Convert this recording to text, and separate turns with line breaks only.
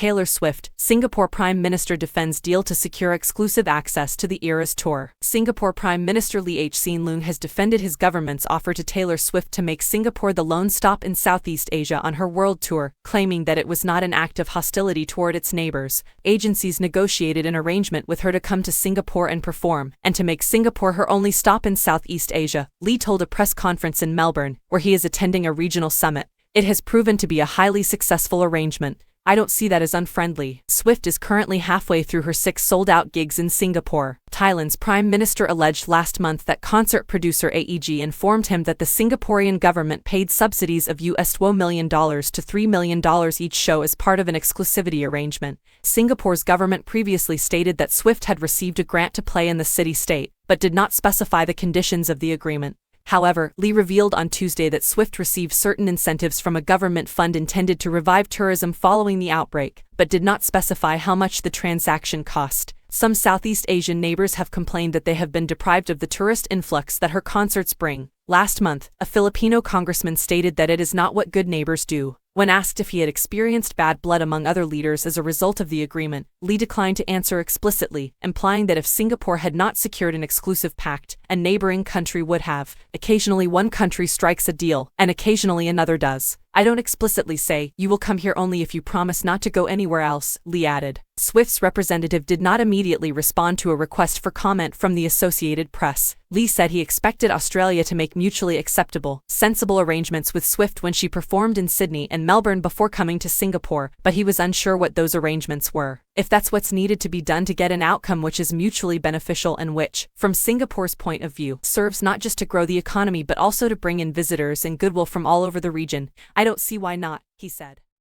Taylor Swift, Singapore Prime Minister defends deal to secure exclusive access to the Eras Tour. Singapore Prime Minister Lee Hsien Loong has defended his government's offer to Taylor Swift to make Singapore the lone stop in Southeast Asia on her world tour, claiming that it was not an act of hostility toward its neighbors. Agencies negotiated an arrangement with her to come to Singapore and perform, and to make Singapore her only stop in Southeast Asia, Lee told a press conference in Melbourne, where he is attending a regional summit. It has proven to be a highly successful arrangement. I don't see that as unfriendly. Swift is currently halfway through her 6 sold-out gigs in Singapore. Thailand's prime minister alleged last month that concert producer AEG informed him that the Singaporean government paid subsidies of $1 million to $3 million each show as part of an exclusivity arrangement. Singapore's government previously stated that Swift had received a grant to play in the city-state, but did not specify the conditions of the agreement. However, Lee revealed on Tuesday that Swift received certain incentives from a government fund intended to revive tourism following the outbreak, but did not specify how much the transaction cost. Some Southeast Asian neighbors have complained that they have been deprived of the tourist influx that her concerts bring. Last month, a Filipino congressman stated that it is not what good neighbors do. When asked if he had experienced bad blood among other leaders as a result of the agreement, Lee declined to answer explicitly, implying that if Singapore had not secured an exclusive pact, a neighboring country would have. Occasionally one country strikes a deal, and occasionally another does. I don't explicitly say, you will come here only if you promise not to go anywhere else, Lee added. Swift's representative did not immediately respond to a request for comment from the Associated Press. Lee said he expected Australia to make mutually acceptable, sensible arrangements with Swift when she performed in Sydney and Melbourne before coming to Singapore, but he was unsure what those arrangements were. If that's what's needed to be done to get an outcome which is mutually beneficial and which, from Singapore's point of view, serves not just to grow the economy but also to bring in visitors and goodwill from all over the region, I don't see why not, he said.